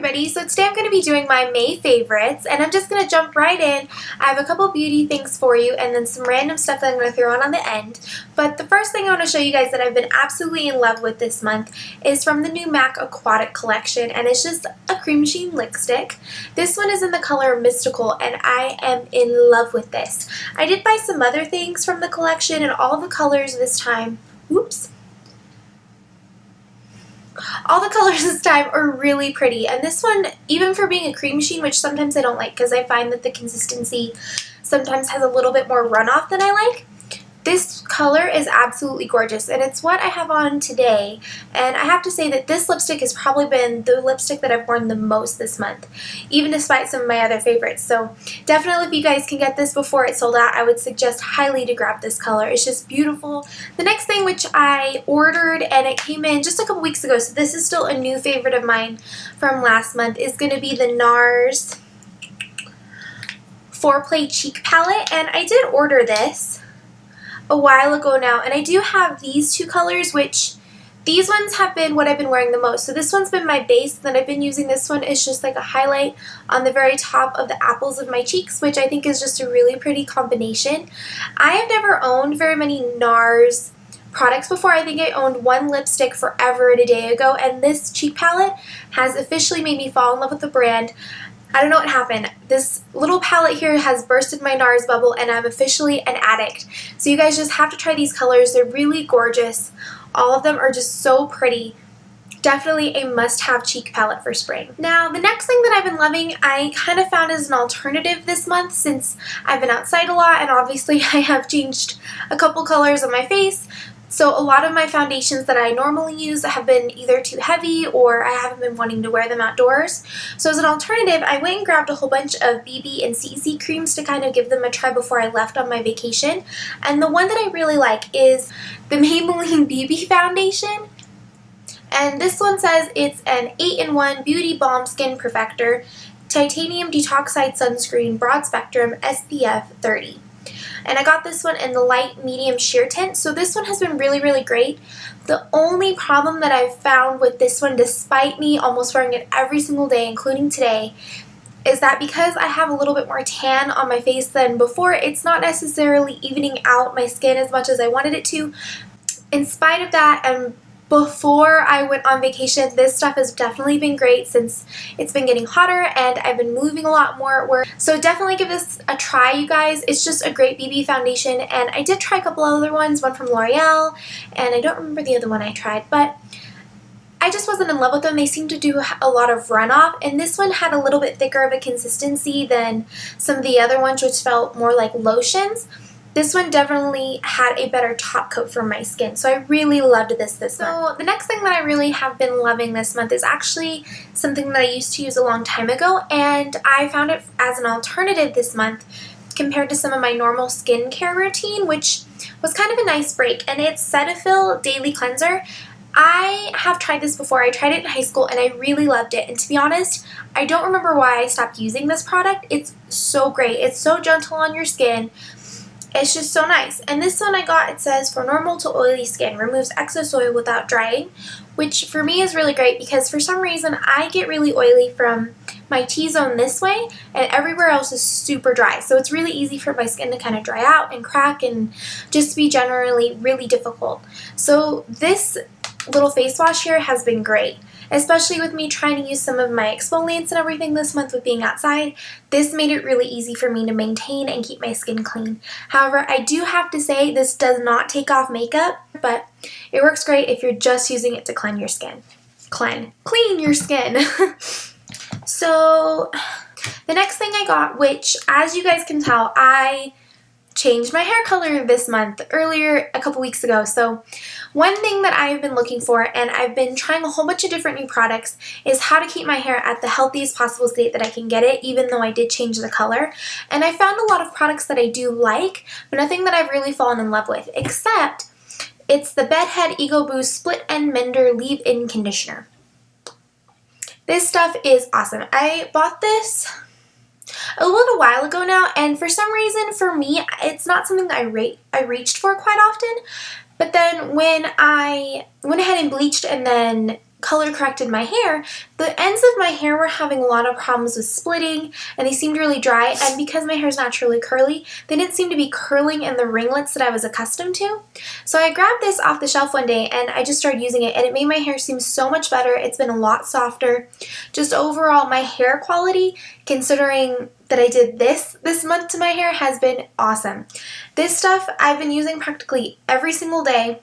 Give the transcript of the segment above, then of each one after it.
everybody. So today I'm going to be doing my May favorites, and I'm just going to jump right in. I have a couple beauty things for you and then some random stuff that I'm going to throw on the end. But the first thing I want to show you guys that I've been absolutely in love with this month is from the new MAC Aquatic collection, and it's just a CremeSheen lipstick. This one is in the color Mystical, and I am in love with this. I did buy some other things from the collection, and all the colors this time, all the colors this time are really pretty, and this one, even for being a CremeSheen, which sometimes I don't like because I find that the consistency sometimes has a little bit more runoff than I like, this color is absolutely gorgeous, and it's what I have on today. And I have to say that this lipstick has probably been the lipstick that I've worn the most this month, even despite some of my other favorites. So definitely, if you guys can get this before it's sold out, I would suggest highly to grab this color. It's just beautiful. The next thing, which I ordered and it came in just a couple weeks ago, so this is still a new favorite of mine from last month, is going to be the NARS FOREPLAY Cheek Palette. And I did order this a while ago now, and I do have these two colors, which these ones have been what I've been wearing the most. So this one's been my base, then I've been using this one as just like a highlight on the very top of the apples of my cheeks, which I think is just a really pretty combination. I have never owned very many NARS products before. I think I owned one lipstick forever and a day ago, and this cheek palette has officially made me fall in love with the brand. I don't know what happened. This little palette here has bursted my NARS bubble, and I'm officially an addict. So you guys just have to try these colors. They're really gorgeous. All of them are just so pretty. Definitely a must-have cheek palette for spring. Now, the next thing that I've been loving, I kind of found as an alternative this month since I've been outside a lot, and obviously I have changed a couple colors on my face. So a lot of my foundations that I normally use have been either too heavy or I haven't been wanting to wear them outdoors. So as an alternative, I went and grabbed a whole bunch of BB and CC creams to kind of give them a try before I left on my vacation. And the one that I really like is the Maybelline BB foundation. And this one says it's an 8-in-1 Beauty Balm Skin Perfector, Titanium Detoxified Sunscreen, Broad Spectrum, SPF 30. And I got this one in the light medium sheer tint, so this one has been really, really great. The only problem that I've found with this one, despite me almost wearing it every single day, including today, is that because I have a little bit more tan on my face than before, it's not necessarily evening out my skin as much as I wanted it to. In spite of that, and before I went on vacation, this stuff has definitely been great since it's been getting hotter and I've been moving a lot more at work. So definitely give this a try, you guys. It's just a great BB foundation, and I did try a couple other ones, one from L'Oreal, and I don't remember the other one I tried, but I just wasn't in love with them. They seemed to do a lot of runoff, and this one had a little bit thicker of a consistency than some of the other ones, which felt more like lotions. This one definitely had a better top coat for my skin, so I really loved this month. So the next thing that I really have been loving this month is actually something that I used to use a long time ago, and I found it as an alternative this month compared to some of my normal skincare routine, which was kind of a nice break, and it's Cetaphil Daily Cleanser. I have tried this before. I tried it in high school and I really loved it, and to be honest, I don't remember why I stopped using this product. It's so great. It's so gentle on your skin. It's just so nice. And this one I got, it says, for normal to oily skin, removes excess oil without drying, which for me is really great because for some reason I get really oily from my T-zone this way and everywhere else is super dry. So it's really easy for my skin to kind of dry out and crack and just be generally really difficult. So this little face wash here has been great, especially with me trying to use some of my exfoliants and everything this month with being outside. This made it really easy for me to maintain and keep my skin clean. However, I do have to say this does not take off makeup, but it works great if you're just using it to clean your skin. Clean your skin. So the next thing I got, which as you guys can tell, I changed my hair color this month earlier a couple weeks ago. So one thing that I've been looking for, and I've been trying a whole bunch of different new products, is how to keep my hair at the healthiest possible state that I can get it, even though I did change the color. And I found a lot of products that I do like, but nothing that I've really fallen in love with, except it's the Bedhead Ego Boost Split End Mender Leave-In Conditioner. This stuff is awesome. I bought this a little while ago now, and for some reason, for me, it's not something that I reached for quite often. But then when I went ahead and bleached and then color corrected my hair, the ends of my hair were having a lot of problems with splitting, and they seemed really dry, and because my hair is naturally curly, they didn't seem to be curling in the ringlets that I was accustomed to. So I grabbed this off the shelf one day and I just started using it, and it made my hair seem so much better. It's been a lot softer. Just overall, my hair quality, considering that I did this month to my hair, has been awesome. This stuff I've been using practically every single day.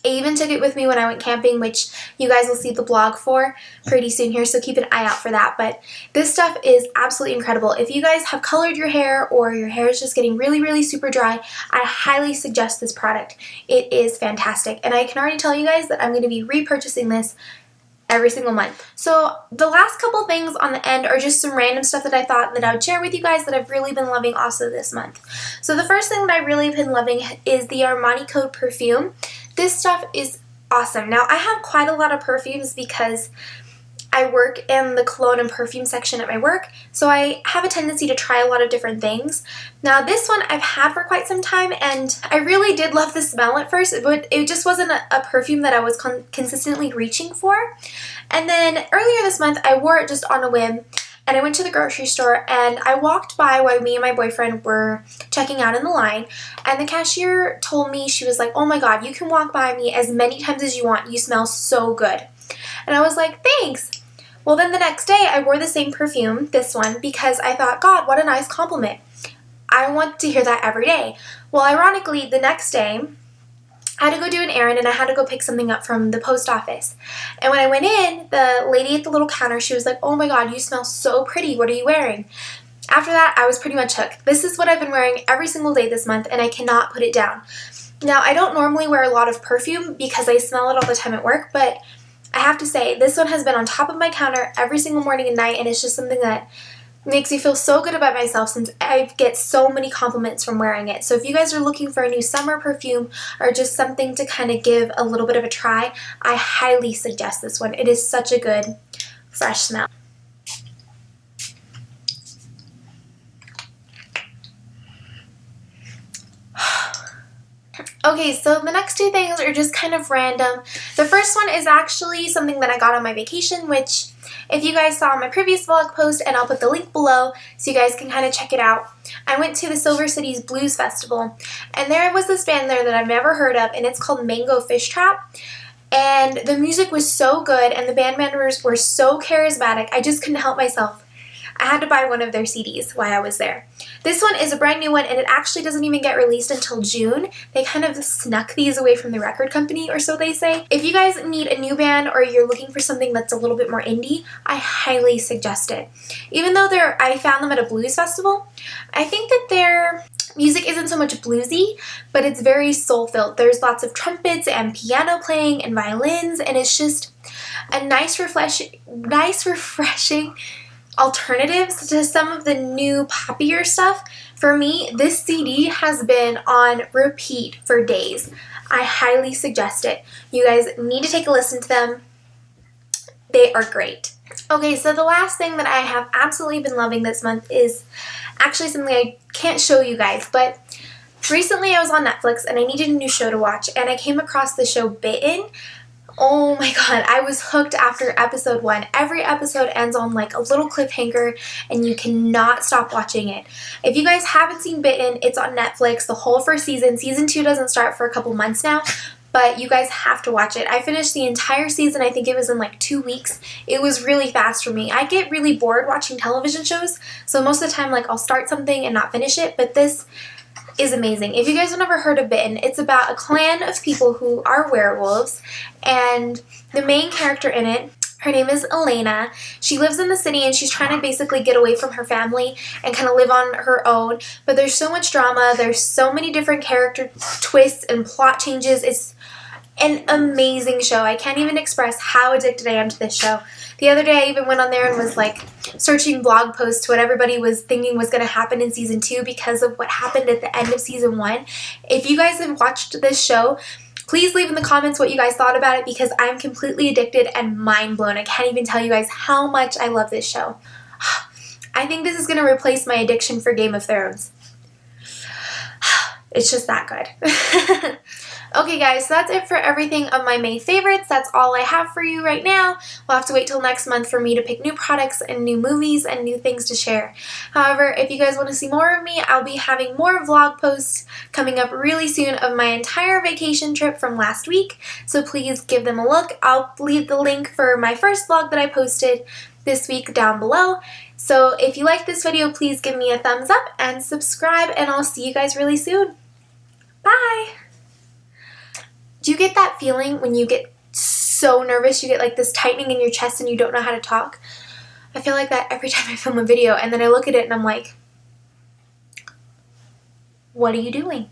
I even took it with me when I went camping, which you guys will see the blog for pretty soon here, so keep an eye out for that. But this stuff is absolutely incredible. If you guys have colored your hair or your hair is just getting really, really super dry, I highly suggest this product. It is fantastic. And I can already tell you guys that I'm going to be repurchasing this every single month. So the last couple things on the end are just some random stuff that I thought that I would share with you guys that I've really been loving also this month. So the first thing that I really have been loving is the Armani Code Perfume. This stuff is awesome. Now I have quite a lot of perfumes because I work in the cologne and perfume section at my work, so I have a tendency to try a lot of different things. Now this one I've had for quite some time, and I really did love the smell at first, but it just wasn't a perfume that I was consistently reaching for. And then earlier this month I wore it just on a whim, and I went to the grocery store and I walked by while me and my boyfriend were checking out in the line, and the cashier told me, she was like, "Oh my god, you can walk by me as many times as you want, you smell so good." And I was like, "Thanks." Well, then the next day I wore the same perfume, this one, because I thought, God, what a nice compliment. I want to hear that every day. Well, ironically, the next day I had to go do an errand and I had to go pick something up from the post office. And when I went in, the lady at the little counter, she was like, "Oh my god, you smell so pretty. What are you wearing?" After that, I was pretty much hooked. This is what I've been wearing every single day this month, and I cannot put it down. Now, I don't normally wear a lot of perfume because I smell it all the time at work, but I have to say, this one has been on top of my counter every single morning and night, and it's just something that makes me feel so good about myself since I get so many compliments from wearing it. So if you guys are looking for a new summer perfume or just something to kind of give a little bit of a try, I highly suggest this one. It is such a good, fresh smell. Okay, so the next two things are just kind of random. The first one is actually something that I got on my vacation, which if you guys saw my previous vlog post, and I'll put the link below so you guys can kind of check it out. I went to the Silver City's Blues Festival, and there was this band there that I've never heard of, and it's called Mingo Fishtrap. And the music was so good, and the band members were so charismatic, I just couldn't help myself. I had to buy one of their CDs while I was there. This one is a brand new one, and it actually doesn't even get released until June. They kind of snuck these away from the record company, or so they say. If you guys need a new band or you're looking for something that's a little bit more indie, I highly suggest it. Even though I found them at a blues festival, I think that their music isn't so much bluesy, but it's very soul-filled. There's lots of trumpets and piano playing and violins, and it's just a nice refreshing alternatives to some of the new poppier stuff. For me, this CD has been on repeat for days. I highly suggest it. You guys need to take a listen to them. They are great. Okay, so the last thing that I have absolutely been loving this month is actually something I can't show you guys, but recently I was on Netflix and I needed a new show to watch, and I came across the show Bitten. Oh my god, I was hooked after episode 1. Every episode ends on like a little cliffhanger and you cannot stop watching it. If you guys haven't seen Bitten, it's on Netflix, the whole first season. Season 2 doesn't start for a couple months now, but you guys have to watch it. I finished the entire season, I think it was in like 2 weeks. It was really fast for me. I get really bored watching television shows, so most of the time like I'll start something and not finish it, but this is amazing. If you guys have never heard of Bitten, it's about a clan of people who are werewolves, and the main character in it, her name is Elena. She lives in the city and she's trying to basically get away from her family and kind of live on her own, but there's so much drama, there's so many different character twists and plot changes. It's an amazing show. I can't even express how addicted I am to this show. The other day I even went on there and was like searching blog posts to what everybody was thinking was going to happen in season 2 because of what happened at the end of season 1. If you guys have watched this show, please leave in the comments what you guys thought about it, because I'm completely addicted and mind blown. I can't even tell you guys how much I love this show. I think this is going to replace my addiction for Game of Thrones. It's just that good. Okay guys, so that's it for everything of my May favorites. That's all I have for you right now. We'll have to wait till next month for me to pick new products and new movies and new things to share. However, if you guys want to see more of me, I'll be having more vlog posts coming up really soon of my entire vacation trip from last week, so please give them a look. I'll leave the link for my first vlog that I posted this week down below. So if you like this video, please give me a thumbs up and subscribe, and I'll see you guys really soon. Bye! Do you get that feeling when you get so nervous, you get like this tightening in your chest and you don't know how to talk? I feel like that every time I film a video, and then I look at it and I'm like, what are you doing?